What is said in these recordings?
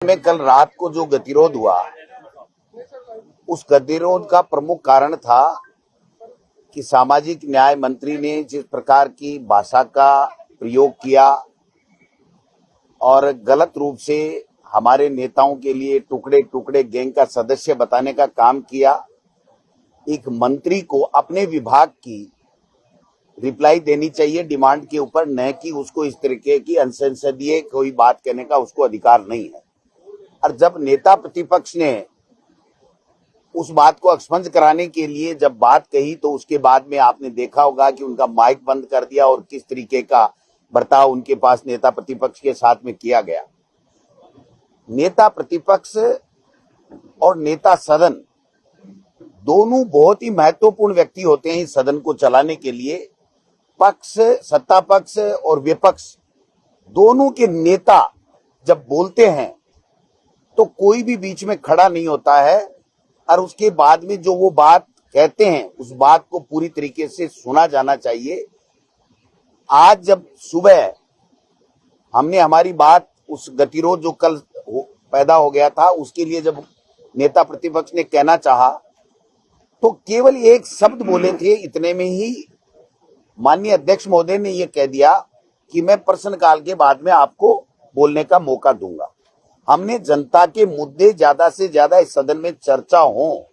में कल रात को जो गतिरोध हुआ, उस गतिरोध का प्रमुख कारण था कि सामाजिक न्याय मंत्री ने जिस प्रकार की भाषा का प्रयोग किया और गलत रूप से हमारे नेताओं के लिए टुकड़े टुकड़े गैंग का सदस्य बताने का काम किया। एक मंत्री को अपने विभाग की रिप्लाई देनी चाहिए डिमांड के ऊपर, न कि उसको इस तरीके की अनसंसदीय कोई बात कहने का उसको अधिकार नहीं है। और जब नेता प्रतिपक्ष ने उस बात को एक्सपंज कराने के लिए जब बात कही, तो उसके बाद में आपने देखा होगा कि उनका माइक बंद कर दिया और किस तरीके का बर्ताव उनके पास नेता प्रतिपक्ष के साथ में किया गया। नेता प्रतिपक्ष और नेता सदन दोनों बहुत ही महत्वपूर्ण व्यक्ति होते हैं इस सदन को चलाने के लिए। पक्ष, सत्ता पक्ष और विपक्ष दोनों के नेता जब बोलते हैं तो कोई भी बीच में खड़ा नहीं होता है, और उसके बाद में जो वो बात कहते हैं उस बात को पूरी तरीके से सुना जाना चाहिए। आज जब सुबह हमने हमारी बात उस गतिरोध जो कल पैदा हो गया था उसके लिए जब नेता प्रतिपक्ष ने कहना चाहा, तो केवल एक शब्द बोले थे, इतने में ही माननीय अध्यक्ष महोदय ने यह कह दिया कि मैं प्रश्नकाल के बाद में आपको बोलने का मौका दूंगा। हमने जनता के मुद्दे ज्यादा से ज्यादा इस सदन में चर्चा हो,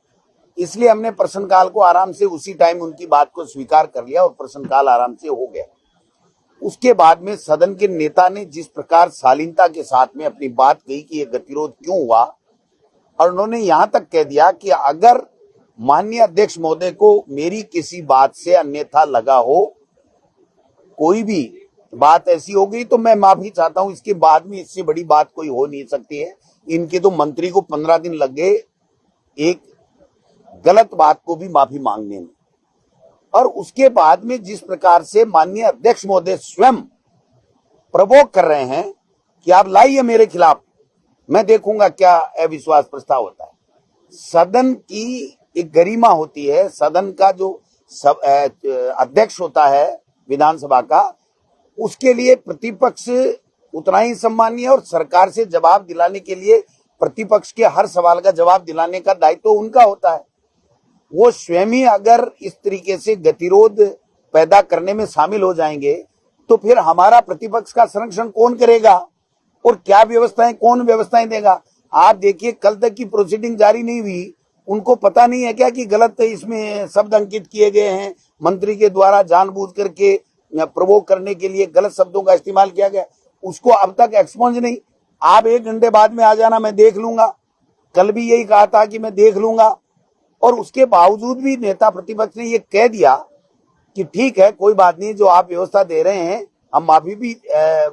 इसलिए हमने प्रश्नकाल को आराम से उसी टाइम उनकी बात को स्वीकार कर लिया और प्रश्नकाल आराम से हो गया। उसके बाद में सदन के नेता ने जिस प्रकार शालीनता के साथ में अपनी बात कही कि यह गतिरोध क्यों हुआ, और उन्होंने यहां तक कह दिया कि अगर माननीय अध्यक्ष महोदय को मेरी किसी बात से अन्यथा लगा हो, कोई भी बात ऐसी हो गई, तो मैं माफी चाहता हूं। इसके बाद में इससे बड़ी बात कोई हो नहीं सकती है। इनके तो मंत्री को 15 दिन लग गए एक गलत बात को भी माफी मांगने में। और उसके बाद में जिस प्रकार से माननीय अध्यक्ष महोदय स्वयं प्रवोक कर रहे हैं कि आप लाइए मेरे खिलाफ, मैं देखूंगा क्या अविश्वास प्रस्ताव होता है। सदन की एक गरिमा होती है, सदन का जो अध्यक्ष होता है विधानसभा का, उसके लिए प्रतिपक्ष उतना ही सम्मानीय, और सरकार से जवाब दिलाने के लिए प्रतिपक्ष के हर सवाल का जवाब दिलाने का दायित्व उनका होता है। वो स्वयं ही अगर इस तरीके से गतिरोध पैदा करने में शामिल हो जाएंगे, तो फिर हमारा प्रतिपक्ष का संरक्षण कौन करेगा और क्या व्यवस्थाएं कौन व्यवस्थाएं देगा। आप देखिए, कल तक की प्रोसीडिंग जारी नहीं हुई, उनको पता नहीं है क्या कि गलत इसमें शब्द अंकित किए गए हैं, मंत्री के द्वारा जानबूझ करके प्रवोक करने के लिए गलत शब्दों का इस्तेमाल किया गया। उसको अब तक एक्सपोज नहीं। आप 1 घंटे बाद में आ जाना, मैं देख लूंगा। कल भी यही कहा था कि मैं देख लूंगा, और उसके बावजूद भी नेता प्रतिपक्ष ने ये कह दिया कि ठीक है, कोई बात नहीं, जो आप व्यवस्था दे रहे हैं हम माफी भी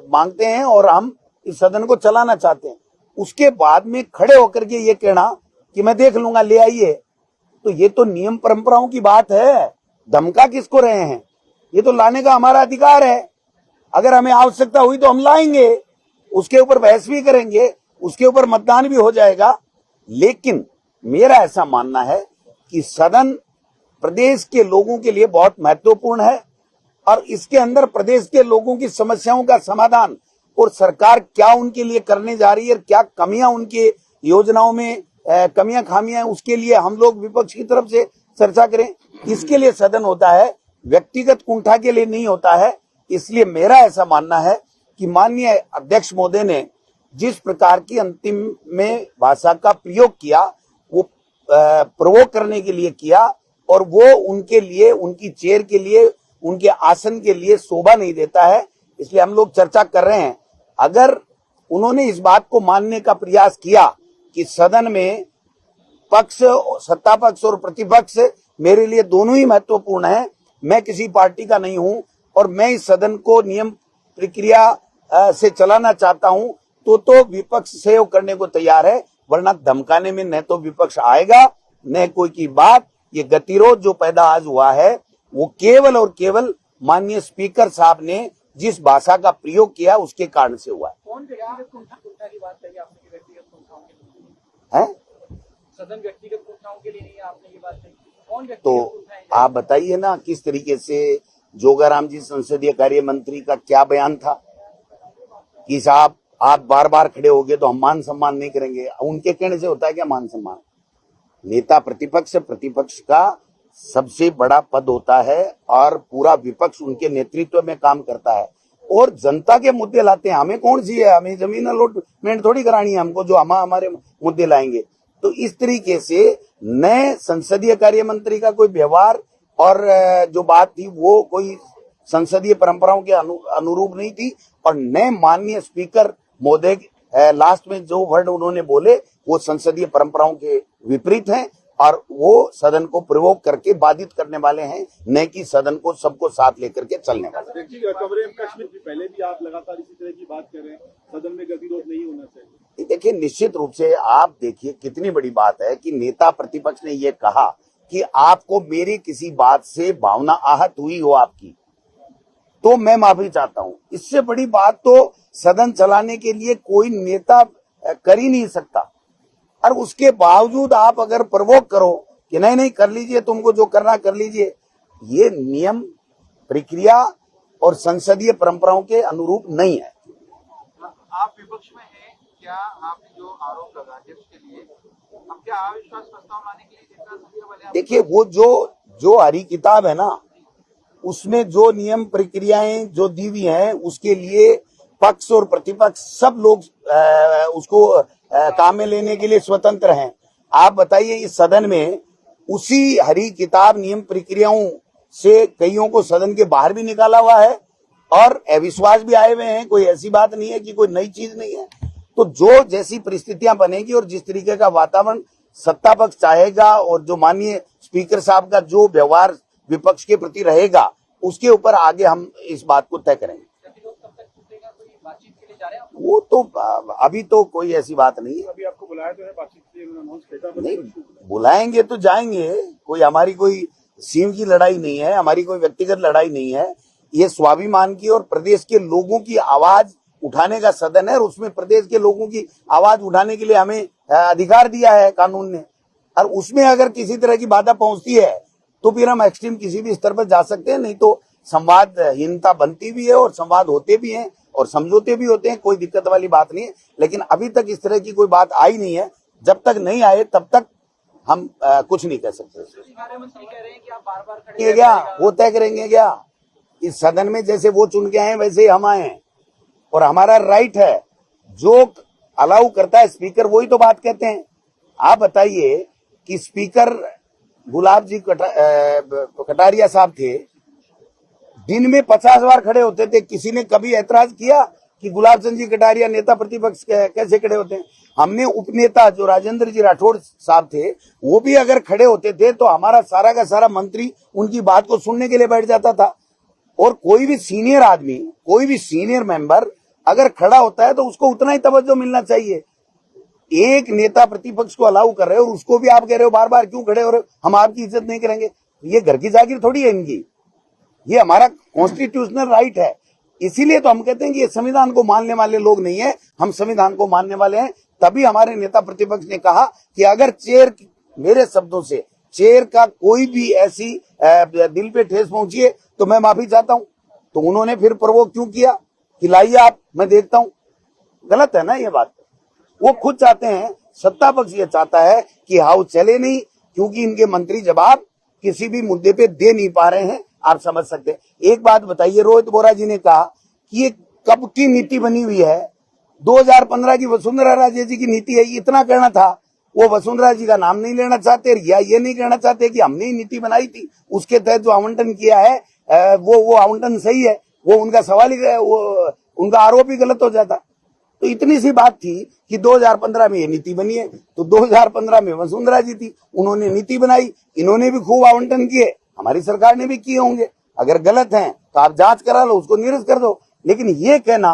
मांगते हैं और हम इस सदन को चलाना चाहते हैं। उसके बाद में खड़े होकर के ये कहना कि मैं देख लूंगा, ले आइए, तो ये तो नियम परंपराओं की बात है। धमका किसको रहे हैं? ये तो लाने का हमारा अधिकार है। अगर हमें आवश्यकता हुई तो हम लाएंगे, उसके ऊपर बहस भी करेंगे, उसके ऊपर मतदान भी हो जाएगा। लेकिन मेरा ऐसा मानना है कि सदन प्रदेश के लोगों के लिए बहुत महत्वपूर्ण है, और इसके अंदर प्रदेश के लोगों की समस्याओं का समाधान और सरकार क्या उनके लिए करने जा रही है, क्या कमियां उनके योजनाओं में कमियां खामियां, उसके लिए हम लोग विपक्ष की तरफ से चर्चा करें। इसके लिए सदन होता है, व्यक्तिगत कुंठा के लिए नहीं होता है। इसलिए मेरा ऐसा मानना है कि माननीय अध्यक्ष महोदय ने जिस प्रकार की अंतिम में भाषा का प्रयोग किया, वो प्रवोक करने के लिए किया, और वो उनके लिए, उनकी चेयर के लिए, उनके आसन के लिए शोभा नहीं देता है। इसलिए हम लोग चर्चा कर रहे हैं। अगर उन्होंने इस बात को मानने का प्रयास किया कि सदन में पक्ष, सत्ता पक्ष और प्रतिपक्ष मेरे लिए दोनों ही महत्वपूर्ण है, मैं किसी पार्टी का नहीं हूं और मैं इस सदन को नियम प्रक्रिया से चलाना चाहता हूं, तो विपक्ष सहयोग करने को तैयार है। वरना धमकाने में न तो विपक्ष आएगा, न कोई की बात। ये गतिरोध जो पैदा आज हुआ है, वो केवल और केवल माननीय स्पीकर साहब ने जिस भाषा का प्रयोग किया उसके कारण से हुआ है। कौन व्यक्तिगत कुंठा की बात कही आपने? व्यक्तिगत कुंठाओं के लिए है सदन, व्यक्तिगत कुंठाओं के लिए नहीं है आपने ये बात कही। कौन व्यक्तिगत कुंठा है? तो आप बताइए ना, किस तरीके से जोगाराम जी संसदीय कार्य मंत्री का क्या बयान था कि साहब आप बार बार खड़े होगे तो हम मान सम्मान नहीं करेंगे। उनके कहने से होता है क्या मान सम्मान? नेता प्रतिपक्ष का सबसे बड़ा पद होता है और पूरा विपक्ष उनके नेतृत्व में काम करता है और जनता के मुद्दे लाते हैं। हमें कौन सी है, हमें जमीन अलॉटमेंट थोड़ी करानी है हमको जो हमारे मुद्दे लाएंगे। तो इस तरीके से नए संसदीय कार्य मंत्री का कोई व्यवहार और जो बात थी वो कोई संसदीय परंपराओं के अनुरूप नहीं थी। और नए माननीय स्पीकर महोदय लास्ट में जो वर्ड उन्होंने बोले वो संसदीय परंपराओं के विपरीत हैं और वो सदन को प्रवोक करके बाधित करने वाले हैं, न कि सदन को सबको साथ लेकर के चलने वाले। देखिए कमरे में कश्मीर की पहले भी आप लगातार इसी तरह की बात कर रहे हैं, सदन में गतिरोध नहीं होना चाहिए। देखिए निश्चित रूप से आप देखिए कितनी बड़ी बात है कि नेता प्रतिपक्ष ने ये कहा कि आपको मेरी किसी बात से भावना आहत हुई हो आपकी तो मैं माफी चाहता हूं। इससे बड़ी बात तो सदन चलाने के लिए कोई नेता कर ही नहीं सकता। और उसके बावजूद आप अगर प्रवोक करो कि नहीं नहीं कर लीजिए, तुमको जो करना कर लीजिए, ये नियम प्रक्रिया और संसदीय परंपराओं के अनुरूप नहीं है। आप विपक्ष में हैं, क्या आपने जो आरोप लगा जिसके लिए अब क्या अविश्वास प्रस्ताव लाने के लिए देखिए वो जो हरी किताब है ना उसमें जो नियम प्रक्रियाएं जो दी हुई हैं उसके लिए पक्ष और प्रतिपक्ष सब लोग उसको काम में लेने के लिए स्वतंत्र हैं। आप बताइए इस सदन में उसी हरी किताब नियम प्रक्रियाओं से कईयों को सदन के बाहर भी निकाला हुआ है और अविश्वास भी आए हुए हैं। कोई ऐसी बात नहीं है कि कोई नई चीज नहीं है। तो जो जैसी परिस्थितियां बनेगी और जिस तरीके का वातावरण सत्ता पक्ष चाहेगा और जो माननीय स्पीकर साहब का जो व्यवहार विपक्ष के प्रति रहेगा उसके ऊपर आगे हम इस बात को तय करेंगे। वो तो अभी तो कोई ऐसी बात नहीं है। अभी आपको बुलाया तो है बातचीत के लिए, अनाउंस किया था। नहीं बुलाएंगे तो जाएंगे, कोई हमारी कोई सीम की लड़ाई नहीं है, हमारी कोई व्यक्तिगत लड़ाई नहीं है। ये स्वाभिमान की और प्रदेश के लोगों की आवाज उठाने का सदन है और उसमें प्रदेश के लोगों की आवाज उठाने के लिए हमें अधिकार दिया है कानून ने। और उसमें अगर किसी तरह की बाधा पहुंचती है तो फिर हम एक्सट्रीम किसी भी स्तर पर जा सकते हैं, नहीं तो संवादहीनता बनती भी है और संवाद होते भी हैं और समझौते भी होते हैं। कोई दिक्कत वाली बात नहीं है, लेकिन अभी तक इस तरह की कोई बात आई नहीं है। जब तक नहीं आए तब तक हम कुछ नहीं कह सकते। क्या वो तय करेंगे क्या? इस सदन में जैसे वो चुन के आए वैसे ही हम आए हैं और हमारा राइट है, जो अलाउ करता है स्पीकर वही तो बात कहते हैं। आप बताइए कि स्पीकर गुलाब जी कटारिया साहब थे, दिन में 50 बार खड़े होते थे। किसी ने कभी ऐतराज किया कि गुलाब चंद जी कटारिया नेता प्रतिपक्ष कैसे खड़े होते हैं? हमने उपनेता जो राजेंद्र जी राठौड़ साहब थे वो भी अगर खड़े होते थे तो हमारा सारा का सारा मंत्री उनकी बात को सुनने के लिए बैठ जाता था। और कोई भी सीनियर आदमी, कोई भी सीनियर मेंबर अगर खड़ा होता है तो उसको उतना ही तवज्जो मिलना चाहिए। एक नेता प्रतिपक्ष को अलाउ कर रहे हो और उसको भी आप कह रहे हो बार बार क्यों खड़े हो रहे हो, हम आपकी इज्जत नहीं करेंगे। ये घर की जागीर थोड़ी है इनकी, ये हमारा कॉन्स्टिट्यूशनल राइट है। इसीलिए तो हम कहते हैं कि ये संविधान को मानने वाले लोग नहीं है, हम संविधान को मानने वाले हैं। तभी हमारे नेता प्रतिपक्ष ने कहा कि अगर चेयर, मेरे शब्दों से, चेयर का कोई भी ऐसी दिल पे ठेस पहुंची है तो मैं माफी चाहता हूं। तो उन्होंने फिर प्रवोक क्यों किया कि लाइए आप, मैं देखता हूं। गलत है ना ये बात। वो खुद चाहते हैं, सत्ता पक्ष ये चाहता है कि हाउस चले नहीं, क्योंकि इनके मंत्री जवाब किसी भी मुद्दे पे दे नहीं पा रहे हैं। आप समझ सकते हैं। एक बात बताइए, रोहित बोरा जी ने कहा कि ये कब की नीति बनी हुई है? 2015 की वसुंधरा राजे जी की नीति है। इतना करना था, वो वसुंधरा जी का नाम नहीं लेना चाहते या ये नहीं कहना चाहते कि हमने ही नीति बनाई थी, उसके तहत जो आवंटन किया है वो आवंटन सही है। वो उनका सवाल ही, उनका आरोप ही गलत हो जाता। तो इतनी सी बात थी कि 2015 में ये नीति बनी है, तो 2015 में वसुंधरा जी थी, उन्होंने नीति बनाई, इन्होंने भी खूब आवंटन किए, हमारी सरकार ने भी किए होंगे। अगर गलत हैं तो आप जांच करा लो, उसको निरस्त कर दो। लेकिन ये कहना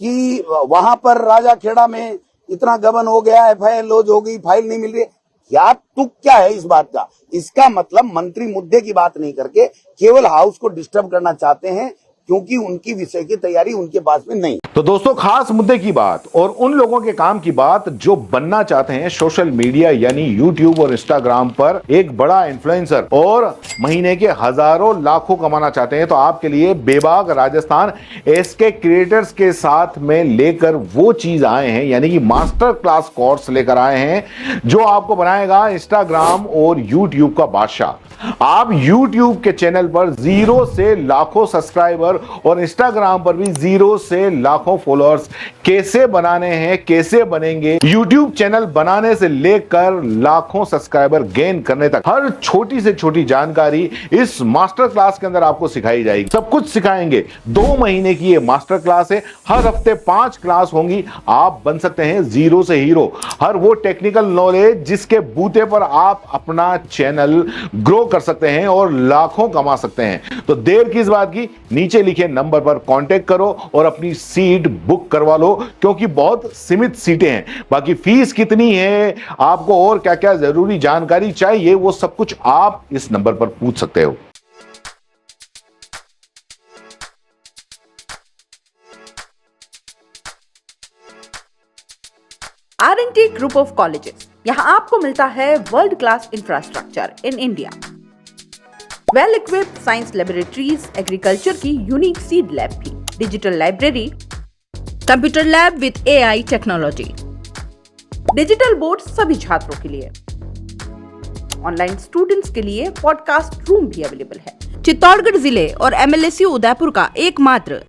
कि वहां पर राजा खेड़ा में इतना गबन हो गया, एफआईआर लॉन्च हो गई, फाइल नहीं मिल रही, क्या तुक क्या है इस बात का? इसका मतलब मंत्री मुद्दे की बात नहीं करके केवल हाउस को डिस्टर्ब करना चाहते हैं क्योंकि उनकी विषय की तैयारी उनके पास में नहीं। तो दोस्तों, खास मुद्दे की बात और उन लोगों के काम की बात जो बनना चाहते हैं सोशल मीडिया यानी यूट्यूब और इंस्टाग्राम पर एक बड़ा इन्फ्लुएंसर और महीने के हजारों लाखों कमाना चाहते हैं, तो आपके लिए बेबाक राजस्थान एसके क्रिएटर्स के साथ में लेकर वो चीज आए हैं, यानी कि मास्टर क्लास कोर्स लेकर आए हैं जो आपको बनाएगा इंस्टाग्राम और यूट्यूब का बादशाह। आप YouTube के चैनल पर 0 से लाखों सब्सक्राइबर और इंस्टाग्राम पर भी 0 से लाखों फॉलोअर्स कैसे बनाने हैं, कैसे बनेंगे, YouTube चैनल बनाने से लेकर लाखों सब्सक्राइबर गेन करने तक हर छोटी से छोटी जानकारी इस मास्टर क्लास के अंदर आपको सिखाई जाएगी। सब कुछ सिखाएंगे। 2 महीने की ये मास्टर क्लास है। हर हफ्ते 5 क्लास होंगी। आप बन सकते हैं 0 से हीरो। हर वो टेक्निकल नॉलेज जिसके बूते पर आप अपना चैनल ग्रो कर सकते हैं और लाखों कमा सकते हैं। तो देर किस बात की, नीचे लिखे नंबर पर कांटेक्ट करो और अपनी सीट बुक करवा लो, क्योंकि बहुत सीमित सीटें हैं। बाकी फीस कितनी है, आपको और क्या क्या जरूरी जानकारी चाहिए, वो सब कुछ आप इस नंबर पर पूछ सकते हो। R&T ग्रुप ऑफ कॉलेजेस, यहां आपको मिलता है world class infrastructure in India, well equipped science laboratories, agriculture की यूनिक सीड लैब भी, digital library, computer lab with AI technology, digital board सभी छात्रों के लिए, ऑनलाइन स्टूडेंट्स के लिए पॉडकास्ट रूम भी अवेलेबल है। चित्तौड़गढ़ जिले और MLSU उदयपुर का एकमात्र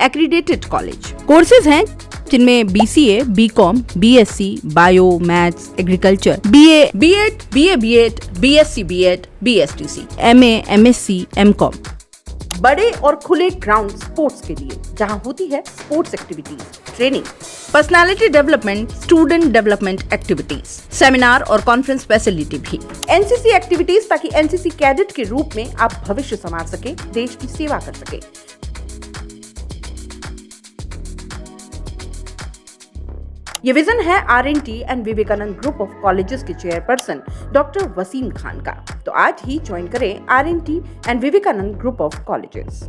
एक्रीडेटेड कॉलेज। कोर्सेज हैं जिनमें BCA, BCom, BSc, bio, maths, agriculture, BA, B.Ed, BA, B.Ed, BSc, B.Ed, BSTC, MA, MSc, MCom। बड़े और खुले ग्राउंड स्पोर्ट्स के लिए, जहां होती है sports activities, training, personality development, student development activities, seminar और कॉन्फ्रेंस फैसिलिटी भी, NCC एक्टिविटीज, ताकि NCC कैडेट के रूप में आप भविष्य संवार सके, देश की सेवा कर सके। ये विजन है R&T and Vivekananda group of colleges के चेयरपर्सन डॉक्टर वसीम खान का। तो आज ही ज्वाइन करें R&T and Vivekananda group of colleges.